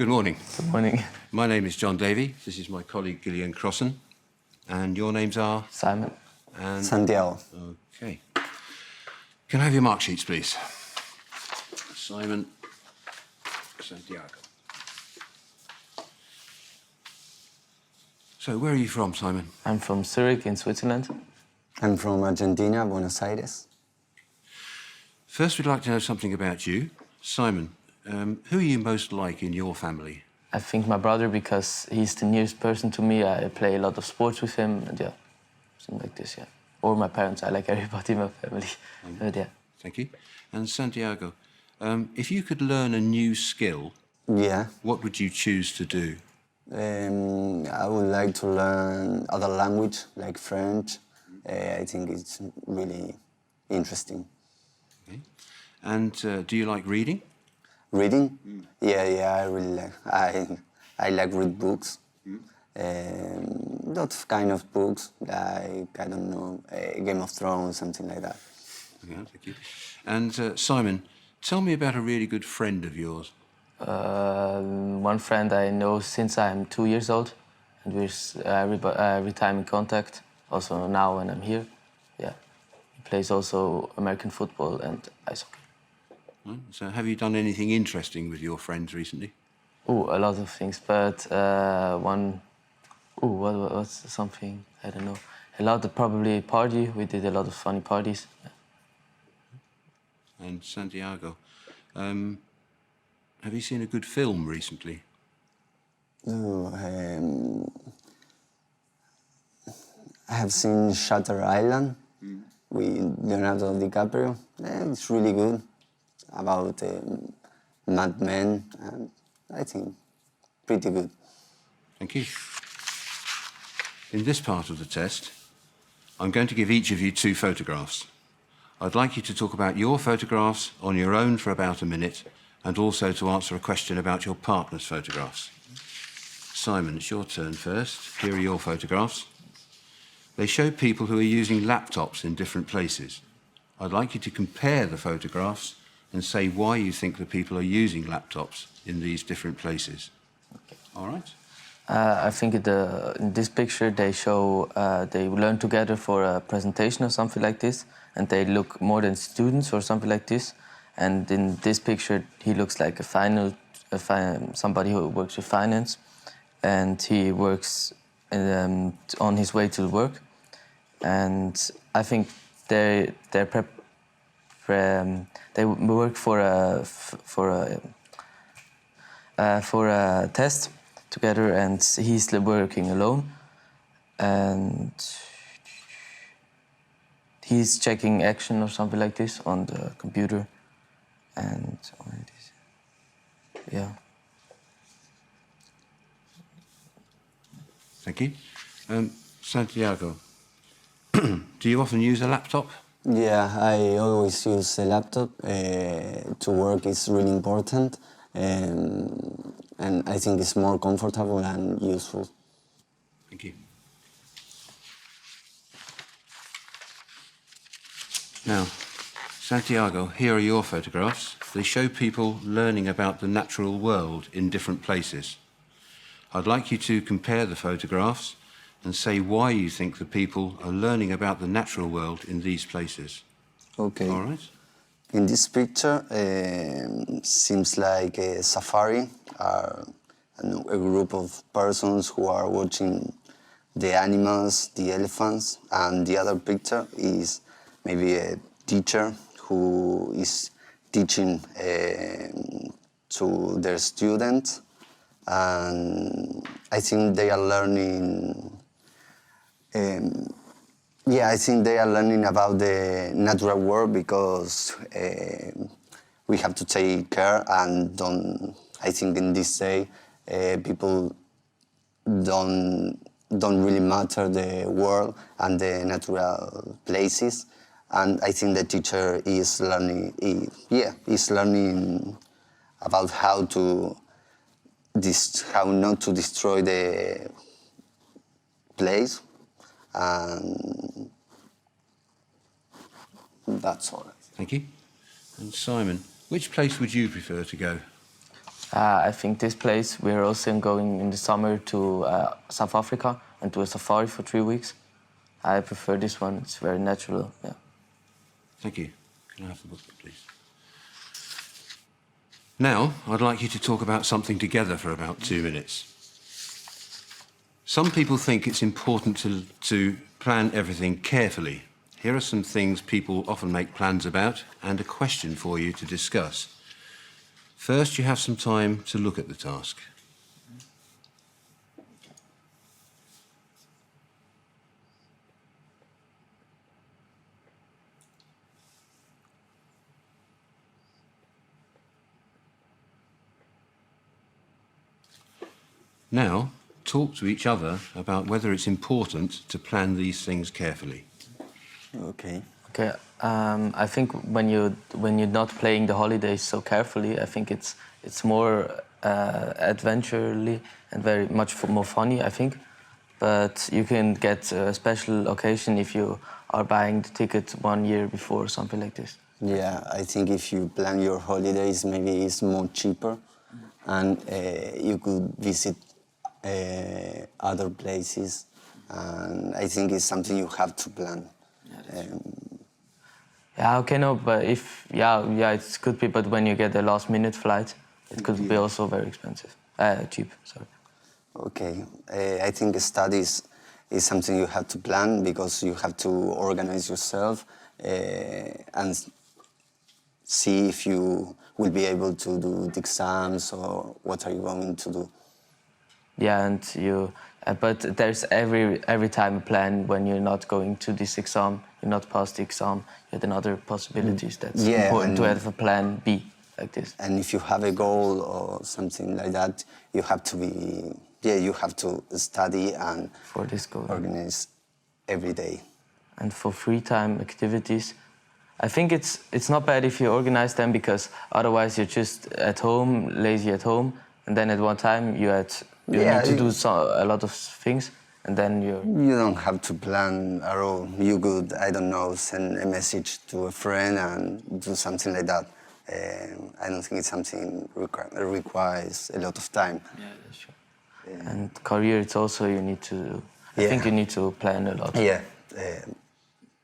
Good morning. Good morning. My name is John Davey. This is my colleague Gillian Crossan. And your names are? Simon. And Santiago. OK. Can I have your mark sheets, please? Simon, Santiago. So, where are you from, Simon? I'm from Zurich in Switzerland. I'm from Argentina, Buenos Aires. First, we'd like to know something about you. Simon, who are you most like in your family? I think my brother, because he's the nearest person to me. I play a lot of sports with him, and yeah, something like this, yeah. Or my parents. I like everybody in my family. But yeah. Thank you. And Santiago, if you could learn a new skill, Yeah. what would you choose to do? I would like to learn other language, like French. I think it's really interesting. Okay. And do you like reading? Reading? Yeah, I really like. I like read books. Lots of kind of books, like, I don't know, Game of Thrones, something like that. Yeah, thank you. And Simon, tell me about a really good friend of yours. One friend I know since I'm 2 years old, and we're every time in contact. Also now when I'm here, yeah. He plays also American football and ice hockey. Right. So have you done anything interesting with your friends recently? Oh, a lot of things, but what's something, I don't know. A lot of probably party. We did a lot of funny parties. Yeah. And Santiago, have you seen a good film recently? I have seen Shutter Island with Leonardo DiCaprio. It's really good, about Mad Men, and I think pretty good. Thank you. In this part of the test, I'm going to give each of you 2 photographs. I'd like you to talk about your photographs on your own for about a minute, and also to answer a question about your partner's photographs. Simon, it's your turn first. Here are your photographs. They show people who are using laptops in different places. I'd like you to compare the photographs and say why you think the people are using laptops in these different places. Okay. All right? I think in this picture they show they learn together for a presentation or something like this, and they look more than students or something like this. And in this picture, he looks like somebody who works with finance, and he works on his way to work. And I think they work for a test together, and he's working alone, and he's checking action or something like this on the computer, and yeah. Thank you. Santiago, do you often use a laptop? Yeah, I always use a laptop. To work is really important, and I think it's more comfortable and useful. Thank you. Now, Santiago, here are your photographs. They show people learning about the natural world in different places. I'd like you to compare the photographs and say why you think the people are learning about the natural world in these places. Okay. All right? In this picture, seems like a safari, a group of persons who are watching the animals, the elephants, and the other picture is maybe a teacher who is teaching to their students, and I think they are learning. I think they are learning about the natural world, because we have to take care and don't. I think in this day, people don't really matter the world and the natural places, and I think the teacher is learning. Is learning about how not to destroy the place. And that's all. Thank you. And Simon, which place would you prefer to go? I think this place, we're also going in the summer to South Africa and do a safari for 3 weeks. I prefer this one, it's very natural, yeah. Thank you. Can I have the book, please? Now, I'd like you to talk about something together for about 2 minutes. Some people think it's important to plan everything carefully. Here are some things people often make plans about and a question for you to discuss. First, you have some time to look at the task. Now, talk to each other about whether it's important to plan these things carefully. Okay. Okay, I think when you're not playing the holidays so carefully, I think it's more adventurely and very much more funny, I think. But you can get a special occasion if you are buying the ticket 1 year before or something like this. Yeah, I think if you plan your holidays, maybe it's more cheaper, and you could visit other places. And I think it's something you have to plan. Yeah, okay, no, but it could be, but when you get a last-minute flight, it could be also very expensive. Cheap, sorry. Okay, I think studies is something you have to plan because you have to organize yourself and see if you will be able to do the exams or what are you going to do. Yeah, and but there's every time a plan when you're not going to this exam, you're not past the exam, you have another possibilities. That's important to have a plan B like this. And if you have a goal or something like that, you have to you have to study and For this goal. organize every day. And for free time activities, I think it's not bad if you organize them because otherwise you're just at home, lazy at home, and then at one time you need to do a lot of things, and then You don't have to plan at all. You could, I don't know, send a message to a friend and do something like that. I don't think it's something requires a lot of time. Yeah, that's true. And career, it's also you need to. I think you need to plan a lot. Yeah,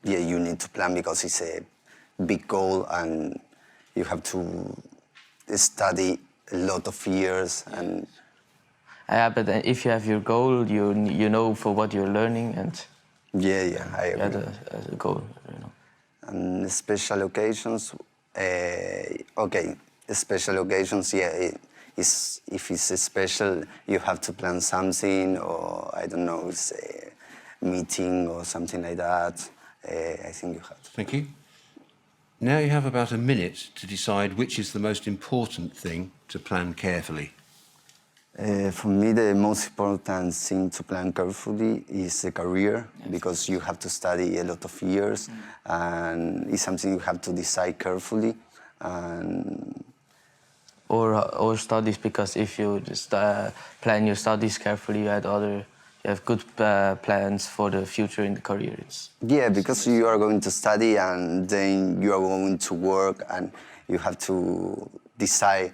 you need to plan because it's a big goal and you have to study a lot of years and. Yeah, but if you have your goal, you know for what you're learning and. Yeah, I agree. You have a goal, you know. And special occasions, special occasions, if it's special, you have to plan something, or I don't know, it's a meeting or something like that. I think you have to. Thank you. Now you have about a minute to decide which is the most important thing to plan carefully. For me, the most important thing to plan carefully is a career, because you have to study a lot of years, and it's something you have to decide carefully. And or studies, because if you just plan your studies carefully, you have good plans for the future in the career. Because you are going to study and then you are going to work, and you have to decide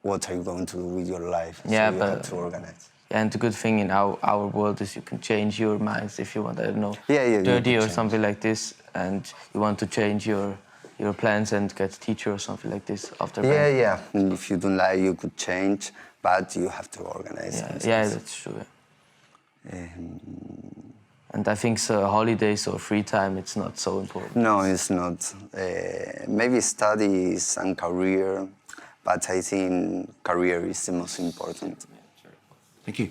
what are you going to do with your life. Yeah, so you but have to organize. Yeah, and the good thing in our world is you can change your minds if you want, I don't know, 30 or something like this, and you want to change your plans and get a teacher or something like this after. Yeah. And if you don't like, you could change, but you have to organize. Yeah, that's true. And I think holidays or free time, it's not so important. No, it's not. Maybe studies and career, but I think career is the most important. Thank you.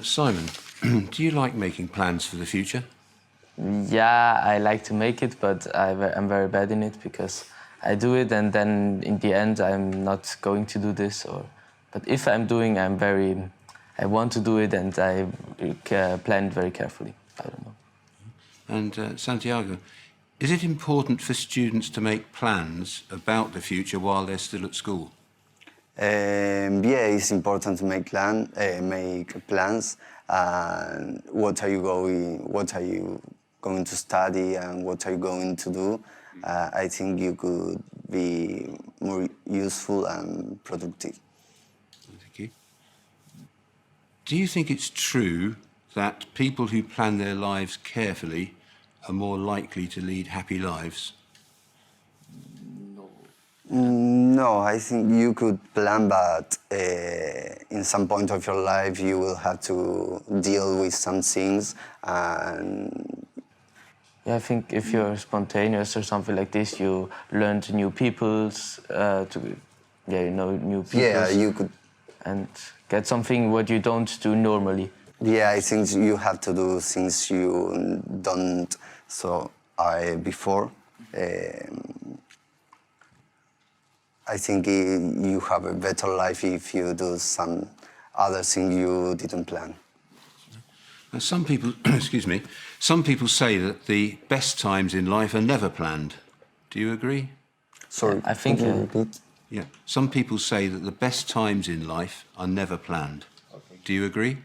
Simon, do you like making plans for the future? Yeah, I like to make it, but I'm very bad in it because I do it and then in the end I'm not going to do this. But if I'm doing, I want to do it and I plan it very carefully. I don't know. And Santiago, is it important for students to make plans about the future while they're still at school? It's important to make plans. And what are you going to study and what are you going to do, I think you could be more useful and productive. Thank you. Do you think it's true that people who plan their lives carefully are more likely to lead happy lives? No, I think you could plan, but in some point of your life you will have to deal with some things. And Yeah, I think if you're spontaneous or something like this, you learn to new peoples, you know new peoples. yeah, you could. And get something what you don't do normally. Yeah, I think you have to do things you don't so before. I think you have a better life if you do some other thing you didn't plan. Now, some people, excuse me, some people say that the best times in life are never planned. Do you agree? Sorry, I think, could you repeat? Yeah. Some people say that the best times in life are never planned. Do you agree?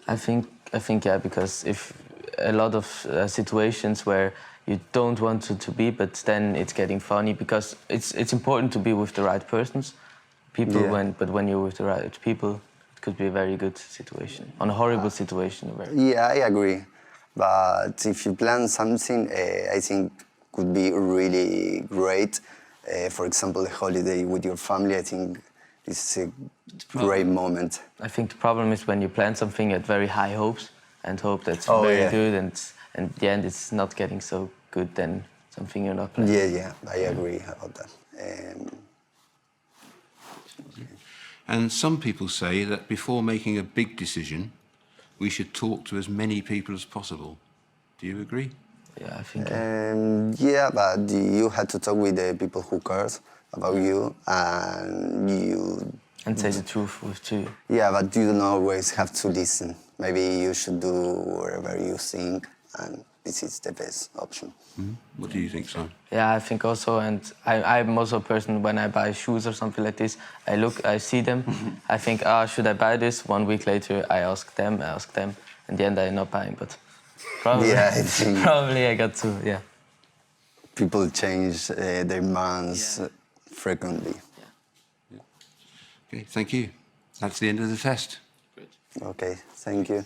I think yeah, because if a lot of situations where you don't want to be, but then it's getting funny because it's important to be with the right persons, people. Yeah. When you're with the right people, it could be a very good situation. On a horrible situation, Yeah, I agree. But if you plan something, I think could be really great. For example, a holiday with your family, I think is a great moment. I think the problem is when you plan something at very high hopes and hope that's Oh, very yeah. good, and in the end it's not getting so good, then something you're not planning. Yeah, I agree about that. And some people say that before making a big decision, we should talk to as many people as possible. Do you agree? Yeah, I think. Yeah, but you had to talk with the people who cares about you, and you. And say the truth to you. Yeah, but you don't always have to listen. Maybe you should do whatever you think, and this is the best option. What do you think, Simon? Yeah, I think also, and I'm also a person, when I buy shoes or something like this, I see them, I think, should I buy this? 1 week later, I ask them, in the end I'm not buying, but probably, Yeah, I think probably I got to, yeah. people change their minds frequently. Okay, thank you. That's the end of the test. Okay, thank you.